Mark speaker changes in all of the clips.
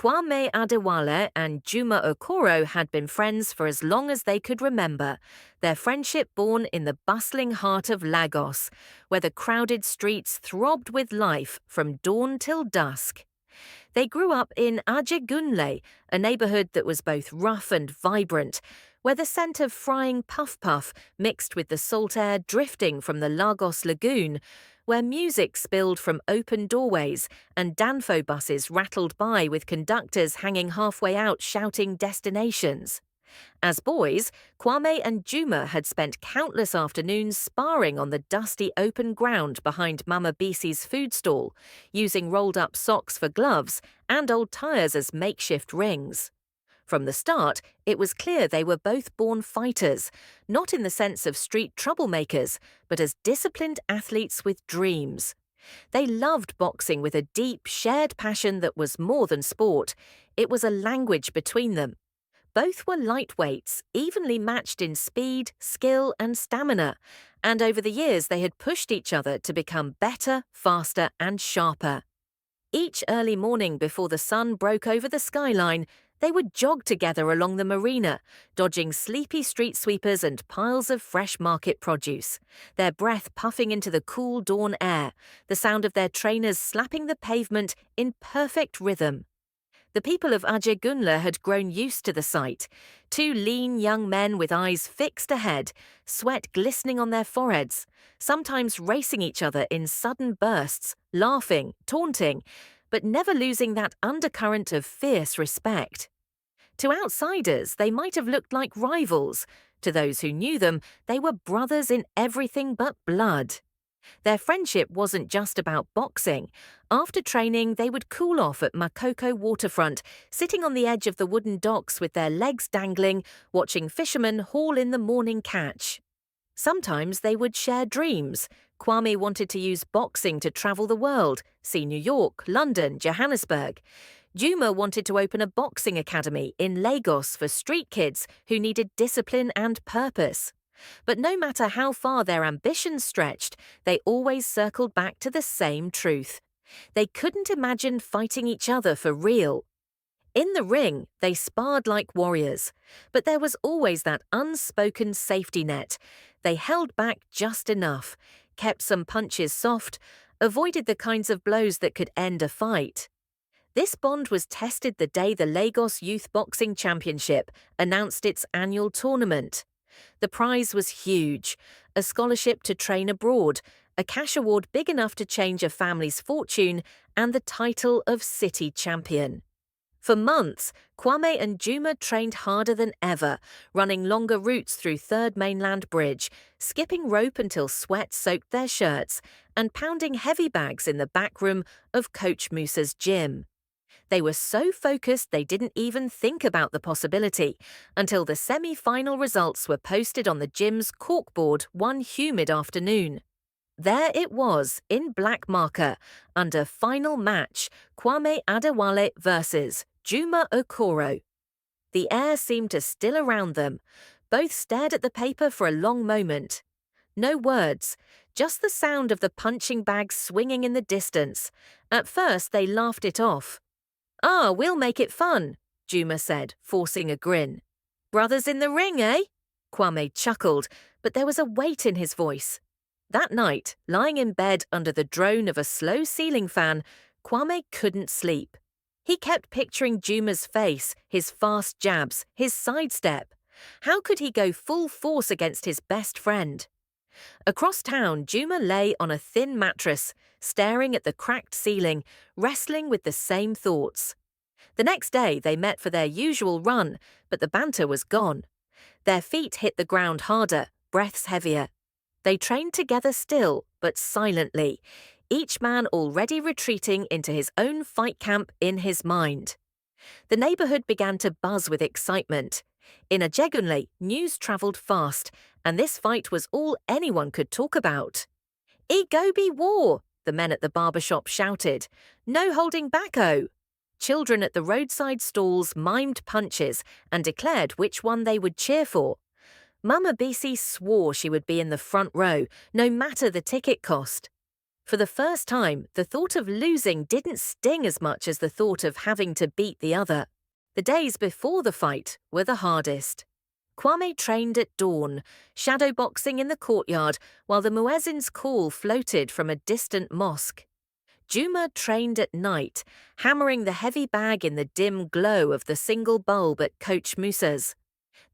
Speaker 1: Kwame Adewale and Juma Okoro had been friends for as long as they could remember, their friendship born in the bustling heart of Lagos, where the crowded streets throbbed with life from dawn till dusk. They grew up in Ajegunle, a neighborhood that was both rough and vibrant, where the scent of frying puff-puff mixed with the salt air drifting from the Lagos lagoon, where music spilled from open doorways and Danfo buses rattled by with conductors hanging halfway out shouting destinations. As boys, Kwame and Juma had spent countless afternoons sparring on the dusty open ground behind Mama Bisi's food stall, using rolled-up socks for gloves and old tires as makeshift rings. From the start, it was clear they were both born fighters, not in the sense of street troublemakers, but as disciplined athletes with dreams. They loved boxing with a deep, shared passion that was more than sport. It was a language between them. Both were lightweights, evenly matched in speed, skill, and stamina, and over the years they had pushed each other to become better, faster, and sharper. Each early morning before the sun broke over the skyline, they would jog together along the marina, dodging sleepy street sweepers and piles of fresh market produce, their breath puffing into the cool dawn air, the sound of their trainers slapping the pavement in perfect rhythm. The people of Ajegunle had grown used to the sight. Two lean young men with eyes fixed ahead, sweat glistening on their foreheads, sometimes racing each other in sudden bursts, laughing, taunting, but never losing that undercurrent of fierce respect. To outsiders, they might have looked like rivals. To those who knew them, they were brothers in everything but blood. Their friendship wasn't just about boxing. After training, they would cool off at Makoko Waterfront, sitting on the edge of the wooden docks with their legs dangling, watching fishermen haul in the morning catch. Sometimes they would share dreams. Kwame wanted to use boxing to travel the world, see New York, London, Johannesburg. Juma wanted to open a boxing academy in Lagos for street kids who needed discipline and purpose. But no matter how far their ambitions stretched, they always circled back to the same truth. They couldn't imagine fighting each other for real. In the ring, they sparred like warriors, but there was always that unspoken safety net. They held back just enough, kept some punches soft, avoided the kinds of blows that could end a fight. This bond was tested the day the Lagos Youth Boxing Championship announced its annual tournament. The prize was huge, a scholarship to train abroad, a cash award big enough to change a family's fortune, and the title of city champion. For months, Kwame and Juma trained harder than ever, running longer routes through Third Mainland Bridge, skipping rope until sweat soaked their shirts, and pounding heavy bags in the back room of Coach Musa's gym. They were so focused they didn't even think about the possibility until the semi-final results were posted on the gym's corkboard one humid afternoon. There it was, in black marker, under final match, Kwame Adewale versus Juma Okoro. The air seemed to still around them. Both stared at the paper for a long moment. No words, just the sound of the punching bag swinging in the distance. At first they laughed it off. "Ah, we'll make it fun," Juma said, forcing a grin. "Brothers in the ring, eh?" Kwame chuckled, but there was a weight in his voice. That night, lying in bed under the drone of a slow ceiling fan, Kwame couldn't sleep. He kept picturing Juma's face, his fast jabs, his sidestep. How could he go full force against his best friend? Across town, Juma lay on a thin mattress, staring at the cracked ceiling, wrestling with the same thoughts. The next day, they met for their usual run, but the banter was gone. Their feet hit the ground harder, breaths heavier. They trained together still, but silently, each man already retreating into his own fight camp in his mind. The neighborhood began to buzz with excitement. In Ajegunle, news traveled fast, and this fight was all anyone could talk about. "Igobi war!" the men at the barbershop shouted. "No holding back-o!" Children at the roadside stalls mimed punches and declared which one they would cheer for. Mama Bisi swore she would be in the front row, no matter the ticket cost. For the first time, the thought of losing didn't sting as much as the thought of having to beat the other. The days before the fight were the hardest. Kwame trained at dawn, shadowboxing in the courtyard while the muezzin's call floated from a distant mosque. Juma trained at night, hammering the heavy bag in the dim glow of the single bulb at Coach Musa's.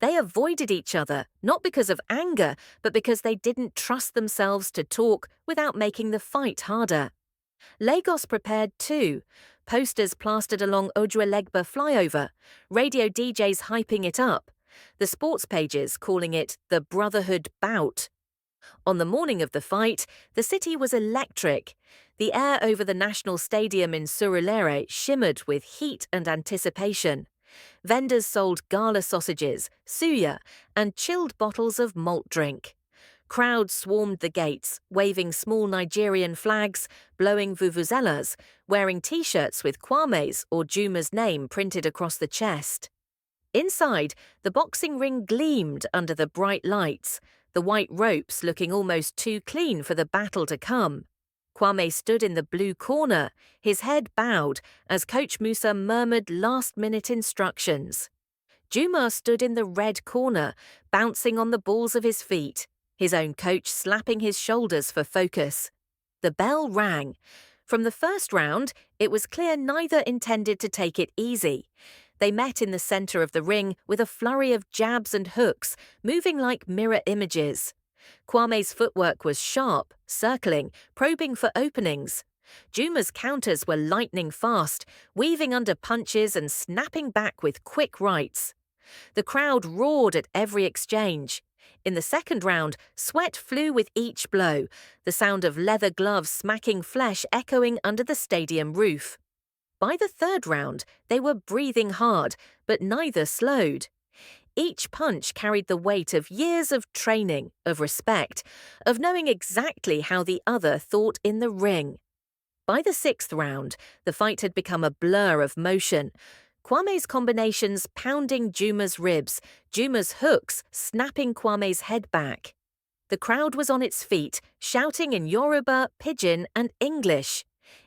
Speaker 1: They avoided each other, not because of anger, but because they didn't trust themselves to talk without making the fight harder. Lagos prepared too, posters plastered along Ojuelegba flyover, radio DJs hyping it up, the sports pages calling it the Brotherhood bout. On the morning of the fight, the city was electric. The air over the National Stadium in Surulere shimmered with heat and anticipation. Vendors sold gala sausages, suya, and chilled bottles of malt drink. Crowds swarmed the gates, waving small Nigerian flags, blowing vuvuzelas, wearing T-shirts with Kwame's or Juma's name printed across the chest. Inside, the boxing ring gleamed under the bright lights, the white ropes looking almost too clean for the battle to come. Kwame stood in the blue corner, his head bowed, as Coach Musa murmured last-minute instructions. Juma stood in the red corner, bouncing on the balls of his feet, his own coach slapping his shoulders for focus. The bell rang. From the first round, it was clear neither intended to take it easy. They met in the center of the ring with a flurry of jabs and hooks, moving like mirror images. Kwame's footwork was sharp, circling, probing for openings. Juma's counters were lightning fast, weaving under punches and snapping back with quick rights. The crowd roared at every exchange. In the second round, sweat flew with each blow, the sound of leather gloves smacking flesh echoing under the stadium roof. By the third round, they were breathing hard, but neither slowed. Each punch carried the weight of years of training, of respect, of knowing exactly how the other thought in the ring. By the sixth round, the fight had become a blur of motion. Kwame's combinations pounding Juma's ribs, Juma's hooks snapping Kwame's head back. The crowd was on its feet, shouting in Yoruba, Pidgin, and English.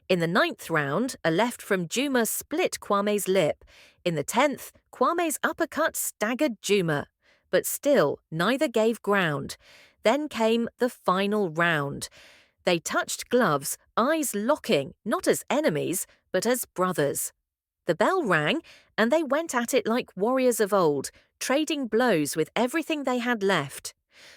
Speaker 1: In the ninth round, a left from Juma split Kwame's lip. In the 10th, Kwame's uppercut staggered Juma. But still, neither gave ground. Then came the final round. They touched gloves, eyes locking, not as enemies, but as brothers. The bell rang, and they went at it like warriors of old, trading blows with everything they had left.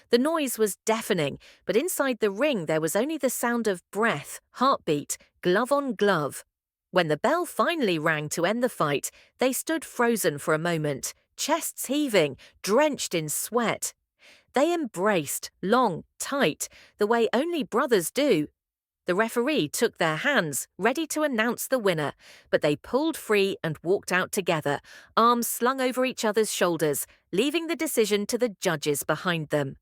Speaker 1: The noise was deafening, but inside the ring there was only the sound of breath, heartbeat, glove on glove. When the bell finally rang to end the fight, they stood frozen for a moment, chests heaving, drenched in sweat. They embraced, long, tight, the way only brothers do. The referee took their hands, ready to announce the winner, but they pulled free and walked out together, arms slung over each other's shoulders, leaving the decision to the judges behind them.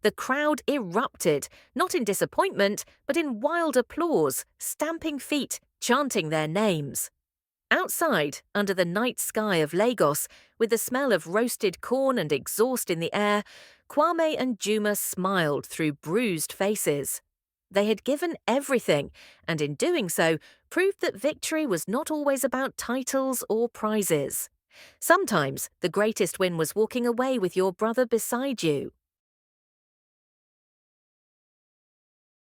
Speaker 1: The crowd erupted, not in disappointment, but in wild applause, stamping feet, chanting their names. Outside, under the night sky of Lagos, with the smell of roasted corn and exhaust in the air, Kwame and Juma smiled through bruised faces. They had given everything, and in doing so, proved that victory was not always about titles or prizes. Sometimes the greatest win was walking away with your brother beside you.